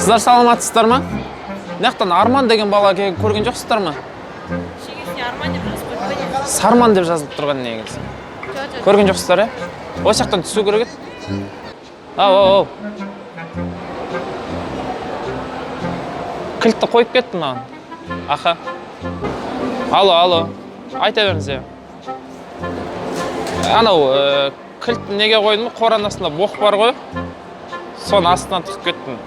Қыздар саламатсыздар ма? Нақтан Арман деген бала көрген жоқсыздар ма? Шегесіне Арман деп жазып қойып. Сарман деп жазылып тұрған негізі. Көрген жоқсыздар, е? Осы жақтан түсу керек еді. Ау. Кілтті қойып кетті маған. Аха. Алло. Айта беріңіз, е. Анау, кілтті неге қойдым? Қораның астында боқ бар ғой. Соны астынан тығып кеттім.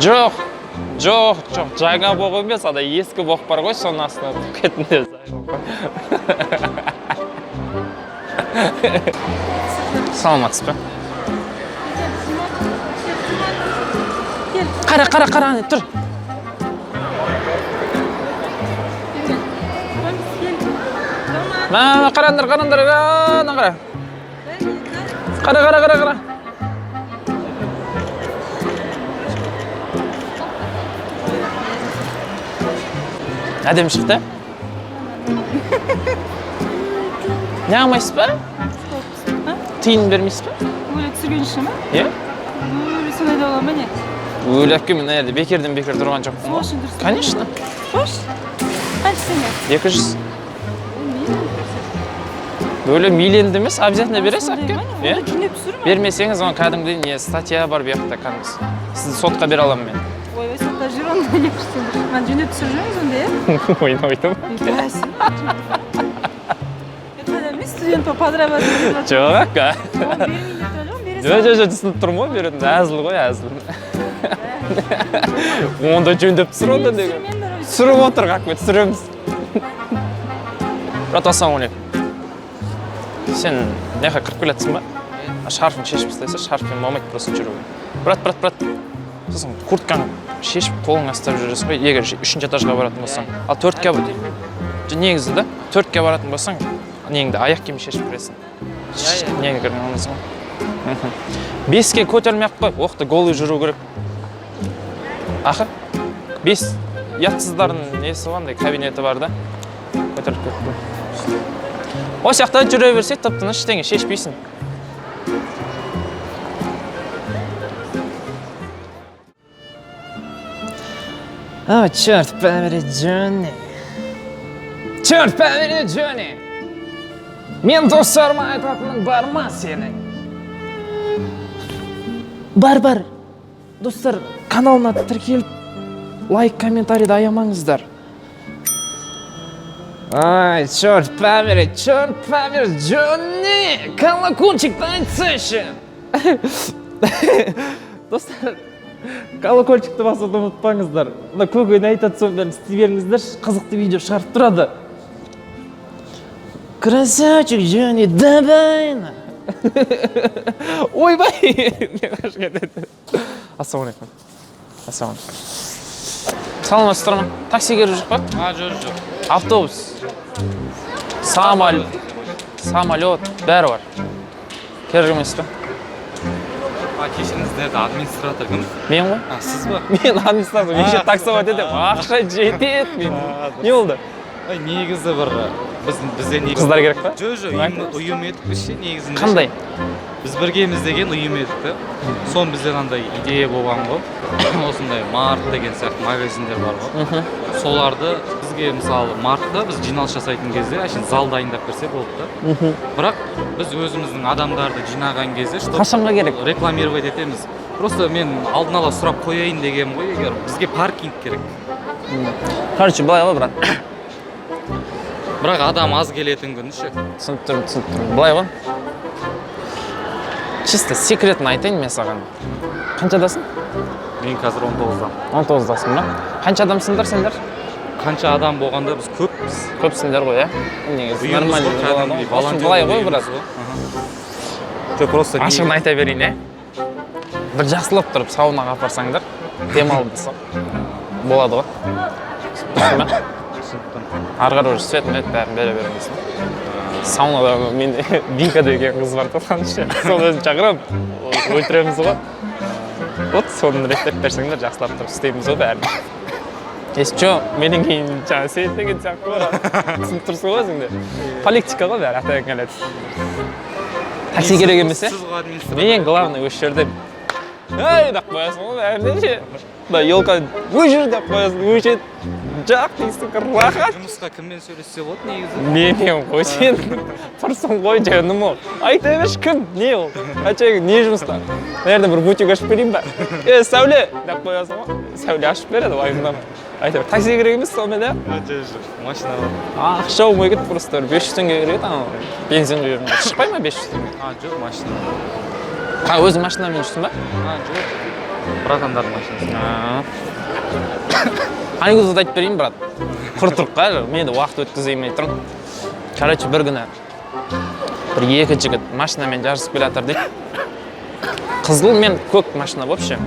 Жоқ. Жаңа боқ емес, ада ескі боқ бар ғой, соны астынан тығып кеттім деп. Саламатсыз ба? Қара, тұр. Қараңдар, қара. Әдем шықты? Не алмайсыз ба? Тиын бермейсіз ба? Өлі түсірген үшін ма? Е? Өлі сондай да ола ма не? Өлі әккемен әлі бекерден тұрған жоқпын ғой? Сол үшін дұрыс. Конечно. Қош? Қанша сені? 200. Өлі миллионды емес, обязательно бересіз әкке? Онда жүнеп түсірі ма? Бермесеңіз, оған кәдімгідей не статья бар бұяқта кәдімгіз. Сізді сотқа бере аламын мен. Ой, сотта жүр онда екіншісен. Мен жүнеп түсіріп жүрміз онда, е? Ойнайтым. Студент по подработке. Жоқ, әкка. Бермейді түсініп тұрмын ғой, беретін. Әзіл ғой, әзіл. Онда жөндеп түсір онда деген. Түсіріп отыр, қақпет, түсіреміз. Брат, ассалаумалейкум. Сен неға кіріп келетсің ба? Шарфын шешіп істейсі, шарфпен болмайды просто жүру. Брат. Сосын куртканы шешіп, қолың астап жүресің ғой, егер 3-ші этажға баратын болсаң. Ал 4-ке негізі да, 4-ке баратын болсаң, неңді аяқ киім шешіп кіресің. Неге кірген оңызың ғой. 5-ке көтермей-ақ қой, оқты голый жүру керек. Ақы, 5 ятсыздардың несі қандай кабинеті бар да. Көтеріп кеттім. Осы жақта жүре берсе, тып-тыныш ештеңе шешпейсің. О, черт побери, Джонни! Мен достарыма айтатының бар ма сенің? Бар. Достар, каналына тіркеліп, лайк, комментарийді аямаңыздар. Ай, черт побери, Джонни! Колокольчикті айтсайшы! Достар, колокольчикті басуды ұмытпаңыздар. Көкөйін айтады соңдарын істей беріңіздер, қызықты видео шығарып тұрады. Красавчик, Джонни, давай! Ойбай! Ассалаумалейкум. Саламатсыздар ма? Такси келіп жоқ па? Жоқ. Автобус, самолет, бәрі бар. Керек емес пе? Кешіңіздерді администратор кім? Мен ғой? Сіз ба? Мен администратор, мен ще таксовать етем. Ақша жетеді мен. Не болды? Негізі бір бізде негізі... Қыздар керек па? Жоқ, ұйым едік біз ше негізінде. Қандай? Біз біргеміз деген ұйым едік. Сон бізде қандай идея болған ғой. Осындай Март деген сияқты магазиндер бар ғой. Соларды бізге мысалы Мартта біз жиналыс жасайтын кезде әшейін зал дайындап берсе болды да. Бірақ біз өзіміздің адамдарды жинаған кезде қашанға керек? Рекламировать етеміз. Просто мен алдын ала сұрап қояйын деген ғой, егер бізге паркинг керек. Короче, былай ғой, брат. Бірақ адам аз келетін күні ше. Түсініп тұрмын. Былай ғой. Чисто секретін айтайын мен саған. Қаншадасың? Мен қазір 19-дам. 19-дасың ба? Қанша адамсыңдар сендер? Қанша адам болғанда біз көппіз. Көпсіңдер ғой, е? Негізі нормально болады. Осыны былай ғой, брат. Ашығын айта берейін, е? Бір жақсылап тұрып саунаға апарсаңдар, демалып десақ. Болады ғой. Түсіндің ба? Арғар уже свет мет бәрін бере беріңізсің. Саунада мен Вика деген қыз бар тұтқан ше. Сол өзін шақырам, өлтіреміз ғой. Вот соны реттеп берсеңдер жақсылап тұрып істейміз ғой бәрін. Если что, менен кейін жаңа сейт деген сияқты бар. Түсініп тұрсың ғой өзіңде. Политика ғой бәрі атайын келеді. Такси керек емес, е? Мен главный осы жерде ей деп қоясың ғой бәріне ше. Да елка өшір деп қоясың, өшеді. Жақ дейсің, рахат. Жұмысқа кіммен сөйлессе болады негізі? Менімен ғой сен тұрсың ғой жаным ол. Айта берші кім, не ол? Ачай, не жұмыста? Наверное, бір бутик ашып берейін ба? Сәуле деп қоясың ғой. Сәуле ашып береді, уайымдама. Айта бер, такси керек емес сонымен да? Жоқ, машина бар. Ақша болмай кетті просто 500 теңге керек еді анау. Бензин құйып. Шықпай ма 500 теңге? Жоқ, машина. Өзің машинамен жүрсің ба? Жоқ. Братандардың машинасы. Анекдот айтып берейін, брат. Құртырыққа, мен де уақыт өткізеймей тұрмын. Короче, бір күні бір екі жігіт машинамен жарысып келе жатыр дейді. Қызыл мен көк машина вообще.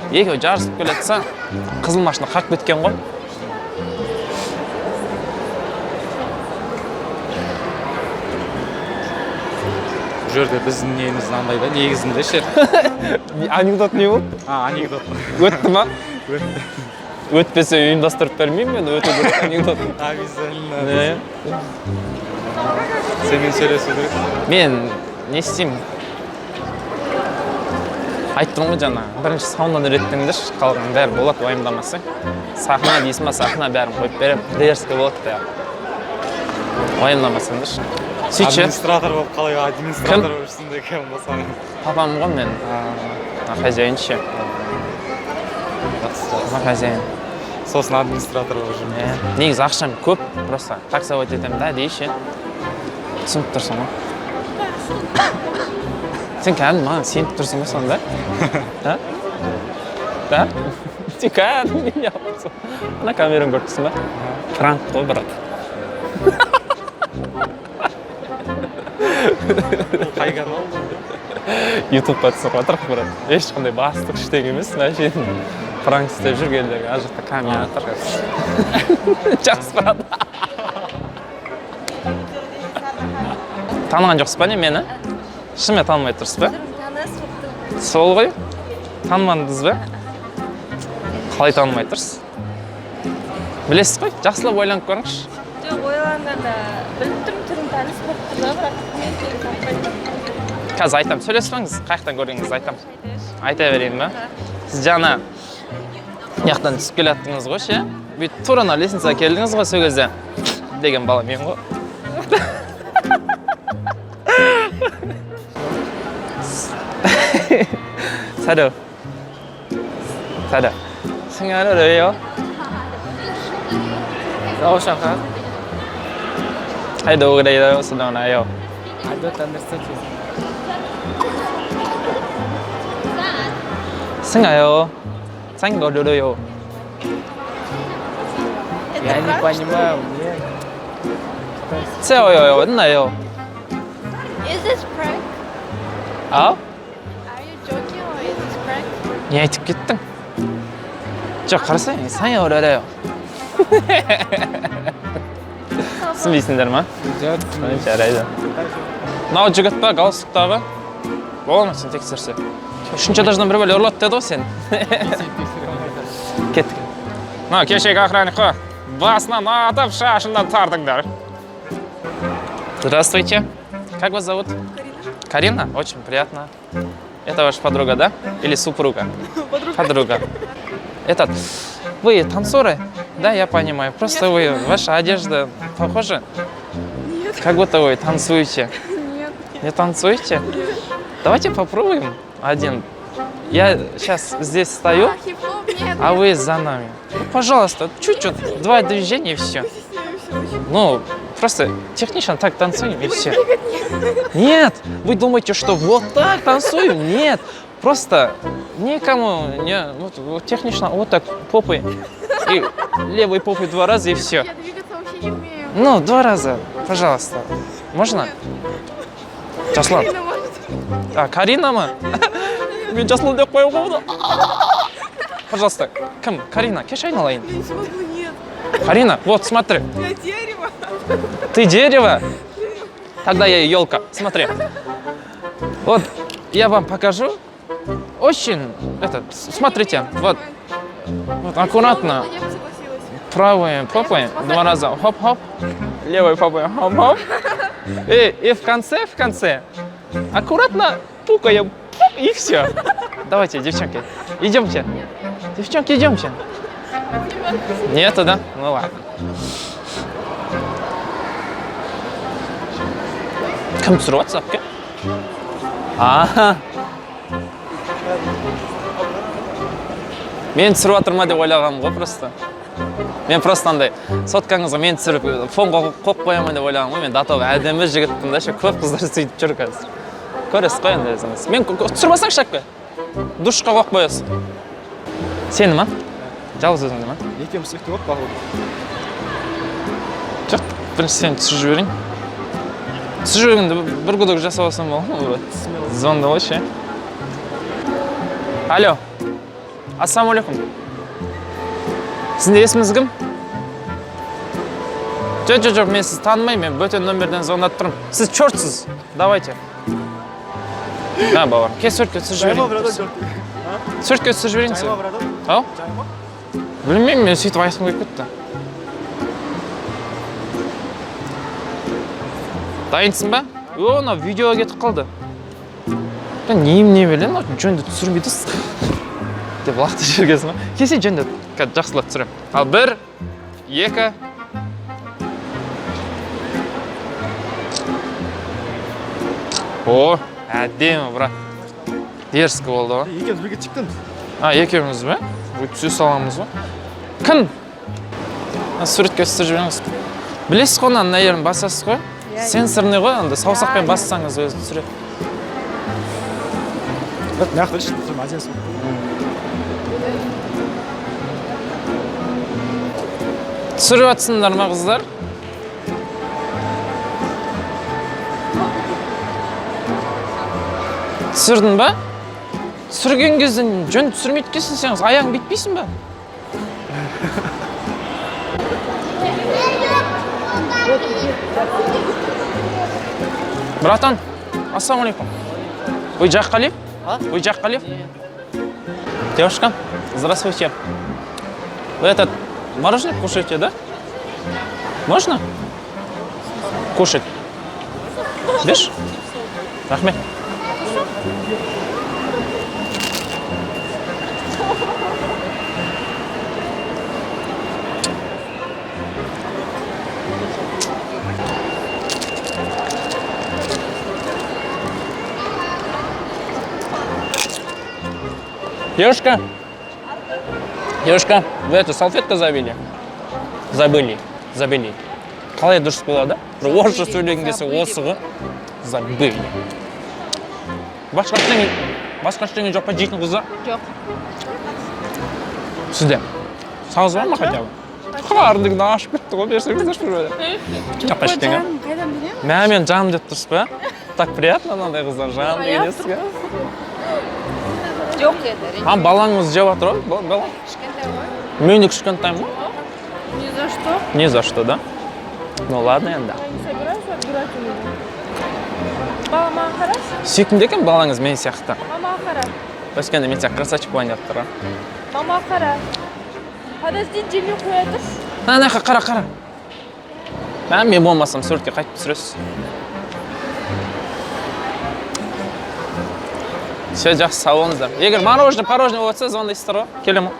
Екеуі жарысып келе жатса, қызыл машина қағып кеткен ғой. Бұл жерде біздің неміз мынандай да, негізінде ше. Анекдот не болды? Анекдот. Өтті ма? Өтті. Өтпесе ұйымдастырып бермеймін мен, өту керек анекдот. Обязательно. Сенмен сөйлесу керек. Мен не істеймін? Айттым ғой жаңа, бірінші саунадан реттеңдерші, қалған бәрі болады, уайымдамасың. Сахна дейсің ба, сахна бәрін қойып берем, дерзкий болады да. Уайымдамасыңдаршы. Сөйтші. Администратор болып қалай администратор болырсың деген болсаң. Папам ғой мен. Хозяин ше. Хозяин. Сосын администратор болып жүрмін. Негізі ақшам көп, просто таксовать етемін да, дейші. Түсініп тұрсың ғой. Сен кәдімгі маған сеніп тұрсың ғой сонда? Да? Сен кәдімгі не yapsың? Ана камераны көріп тұрсың ба? Пранк қой, брат. Қай канал? Ютубқа түсіп жатырық, брат. Ешқандай бастық іштең емес, мәшен пранк істеп жүргендегі ар жақта камера тұр. Жақсы, брат. Таныған жоқсыз ба не мені? Шынымен танымай тұрсыз ба? Сол ғой? Танымадыңыз ба? Қалай танымай тұрсыз? Білесіз ғой? Жақсылап ойланып көріңізші. Жоқ, ойланғанда біліп тұрмын, түрін таныс болып тұр да, бірақ мен сені таппаймын. Қазір айтам, сөйлеспеңіз, қаяқтан көргеніңізді айтам. Айта берейін ба? Сіз жаңа яқтан түсіп келаттыңыз ғой, ше? Бүйтіп тура ана лестницаға келдіңіз ғой сол кезде. Деген бала мен ғой. Сәлем. Сәлем. Сен әлі өре요? Раушанға. Қайда өре요? Содан айо. I don't understand you. Сен айо. Сен өре요. Я не понимаю, мне... 세어요. 어딨나요? Is this prank? 아? Are you joking or is this prank? 얘 듣겠다. 저 қарасай, сән өре요. Түсінбейсіңдер ма? Жоқ. Жарайды. Мынау жігіт па, галстуктағы? Бола ма сен тексерсе? Үшінші этаждан бір бәле ұрлады деді ғой сен. Кеттік. Мынау кешегі охранник қой. Басынан атып шашынан тартыңдар. Здравствуйте. Как вас зовут? Карина. Карина? Очень приятно. Это ваша подруга, да? Или супруга? Подруга. Этот, вы танцоры? Да, я понимаю. Просто вы, ваша одежда похожа? Нет. Как будто вы танцуете. Нет. Не танцуете? Давайте попробуем один. Я сейчас здесь стою, Хип-хоп, нет. а вы за нами. Ну, пожалуйста, чуть-чуть, 2 движения и все. Ну, просто технично так танцуем и все. Нет, вы думаете, что вот так танцуем? Нет, просто никому не вот технично вот так попой и левой попой 2 раза и все. Я двигаться вообще не умею. Ну, 2 раза, пожалуйста. Можно? Жаслан. Карина может. А, Карина ма? Мен Жаслан деп қоюға болады. Пожалуйста, кім? Карина, кеш айналайын. Я не смогу, нет. Карина, вот, смотри. Я дерево. Ты дерево? Тогда я елка. Смотри. Вот, я вам покажу. Очень, смотрите, вот аккуратно. Я бы согласилась. Правой попой 2 раза хоп-хоп, левой попой хоп-хоп. И в конце, аккуратно пукаем, и все. Давайте, девчонки, идемте. Девчонки, идемте. Нету, да? Ну ладно. Кім түсіріп жатса, әпке? Мен түсіріп жатыр ма деп ойлағанмын ғой просто. Мен просто андай соткаңызға мен түсіріп фонға қойып қоямын деп ойлағанмын ғой. Мен датоға әдемі жігітпін да, көп қыздар сөйтіп жүр қазір. Көресіз ғой енді өзіңіз. Мен түсіріп алсаңшы әпке. Душқа қойып қоясыз. Сені ма? Жалғыз өзіңді ма? Екеуміз сөйтіп болып бағылды. Жоқ, бірінші сені түсіріп жіберейін. Түсіріп жібергенде бір күдік жасап алсам болады ма? Звонды ғой ше. Алло. Ассалаумалейкум. Сіздің есіміңіз кім? Жоқ, мен сізді танымаймын, мен бөтен нөмірден звондап тұрмын. Сіз чортсыз. Давайте. Да, бауырым. Кел сөртке түсіріп жіберейін. Сөртке түсіріп жіберейін сен. Ау? Білмеймін, мен сөйтіп айтқым келіп кетті. Дайынсың ба? Ана видеоға кетіп қалды. Не білем, жөнді түсірмейді. Деп лақты жергесің ба? Кесе жөнді жақсылап түсірем. Ал 1, 2. О, әдемі, брат. Дерзкі болды ғой. Екеуміз бірге шықтыңыз. Екеуміз бе? Түсе саламыз ғой. Кім? Суретке түсіріп жіберіңіз. Білесіз ғой, мына жерін басасыз ғой? Сенсорный ғой, анда саусақпен бассаңыз өзі түсіреді. Маяқты ішті тұрмын, әдемісің. Түсіріп атсыңдар ма қыздар? Түсірдің ба? Түсірген кезде жөн түсірмейді екенсің, сен аяғың бітпейсің ба? Братан, ассалаумалейкум. Вы Джахкалиев? Вы Джахкалиев? Девушка, здравствуйте. Вы этот мороженое кушаете, да? Можно? Кушать. Беш? Рахмет. Девушка, вы эту салфетку забыли? Забыли. Қалай дұрыс болады? Бір орысша сөйлеген кесе осы ғой. Забыли. Басқа ештеңе жоқ па жейтін қыздар? Жоқ. Сізде? Сағыз бар ма хотя бы? Қарындығын ашып кетті ғой, берсеңіздерші бір бөлі. Жоқ ештеңе. Қайдан білемін? Мен жаным деп тұрсыз ба? Так приятно мынандай қыздар, жаным дегенесіз ба? Жоқ еді. Балаңыз жеп жатыр ғой? Балаң? Кішкентай ғой. Мен де кішкентаймын ғой? Ни за что. Ни за что, да? Ну ладно енді. Не собираюсь отбирать у него. Бала маған қарашы. Сүйкімді екен балаңыз мен сияқты. Мама қара. Өскенде мен сияқты красавчик болайын деп тұр. Мама қара. Подожди, жеме қоя тұршы. Анақа қара. Мен болмасам суретке қайтып түсіресіз. Все, жақсы, сау болыңыздар. Егер мороженое болса, звондайсыздар ғой. Келемін.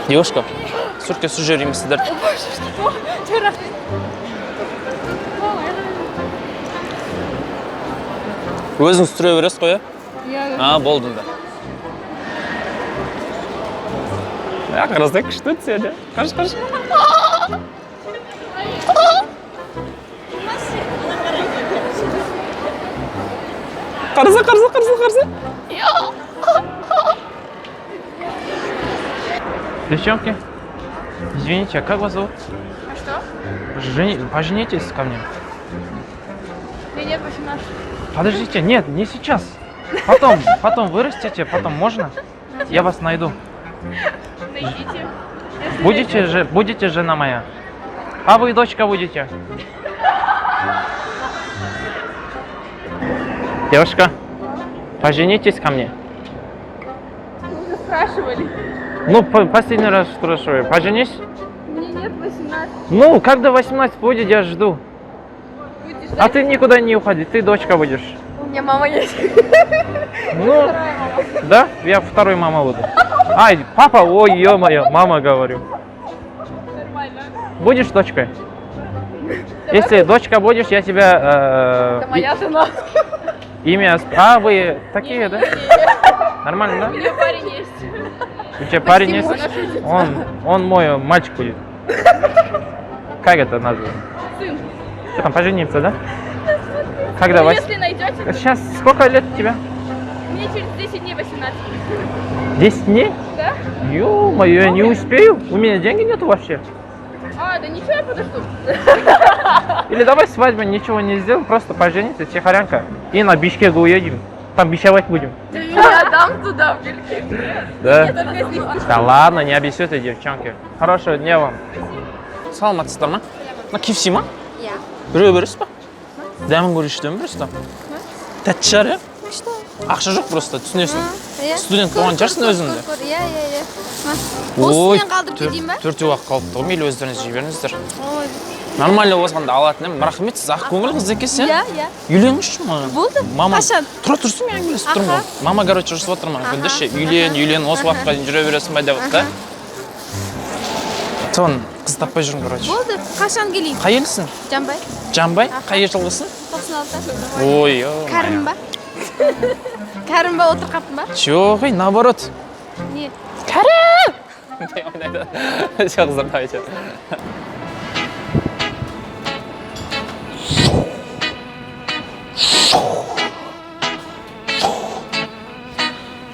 Девушка, суретке түсіріп жіберейін сіздер. Өзіңіз түсіре бересіз ғой, иә? Болдың да. Қарасай күшті түседі. Қаршы. Қарсы. Девчонки, извините, а как вас зовут? А что? Поженитесь ко мне. Мне нет 18. Подождите, нет, не сейчас. Потом вырастете, потом можно? Я вас найду. Найдите. Будете жена моя. А вы дочка будете. Девушка, поженитесь ко мне. Вы спрашивали. Ну, последний раз спрашиваю. Поженись? Мне нет 18. Ну, когда 18 будет, я жду. будешь, А ты никуда не уходи, ты дочка будешь. У меня мама есть. Ну, да, я второй мама буду. Ай, папа, ой, ё-моё, мама говорю. Нормально. Будешь дочкой? Если дочка будешь, я тебя... Это моя жена. Имя... А, вы такие, да? Нормально, У да? меня парень есть. У тебя парень есть? муж. Он мой мальчик будет. Как это называется? Сын. Что там, пожениться, да? Когда Ну, вас... если найдете, Сейчас сколько лет тебе? мне через 10 дней 18. 10 дней? Да? Ё-моё, я не успею. У меня денег нету вообще. А, да ничего, я подожду. Или давай свадьбу, ничего не сделаем, просто пожениться, тихорянка. И на Бишкек уедем. Там бичевать будем. Я дам туда, в Бельгию. Да? Я только с ним. Да ладно, не обессудьте, девчонки. Хорошего дня вам. Саламатсыздар ма? Мына кепси ма? Иә. Біреу бересіз ба? Дәмін көріштен бересіз ба? Тәтті шығар, иә? Күшті. Ақша жоқ просто, түсінесің. Иә. Студент болған шығарсың өзіңді. Иә. Ой, Осымен қалдырып кетейін ба? төртеу ақ қалыпты ғой, мейлі өздеріңіз жей беріңіздер. Ой. Нормально болғанда алатын едім. Рахмет, сіз ақ көңіл қыз екенсіз, Иә. Үйленіңізші маған. Болды. Мама, Қашан? тұра тұрсын, мен әңгімелесіп тұрмын ғой. Мама, короче, ұрысып отыр маған. Күндізше үйлен, осы уақытқа дейін жүре бересің ба деп да? Соны қыз таппай жүрмін, короче. Болды. Қашан келейін? Қай елсің? Жанбай. Жанбай? Қай жылғысың? 96. Ой, Кәрім ба? Кәрім ба отыр қаптың ба? жоқ, ей, наоборот. Не? Кәрім! Все қыздар, давайте.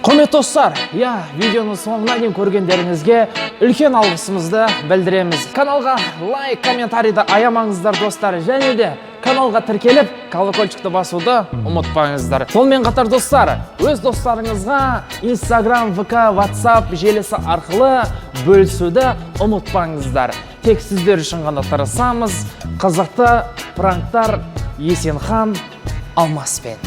Құрметті достар, видеоны соңына дейін көргендеріңізге үлкен алғысымызды білдіреміз. Каналға лайк, комментарийді аямаңыздар достар, және де каналға тіркеліп, колокольчикті басуды ұмытпаңыздар. Сонымен қатар достар, өз достарыңызға Instagram, VK, WhatsApp желісі арқылы бөлісуді ұмытпаңыздар. Тек сіздер үшін ғана тырысамыз. Қызықты пранктар Есенхан Алмаспен.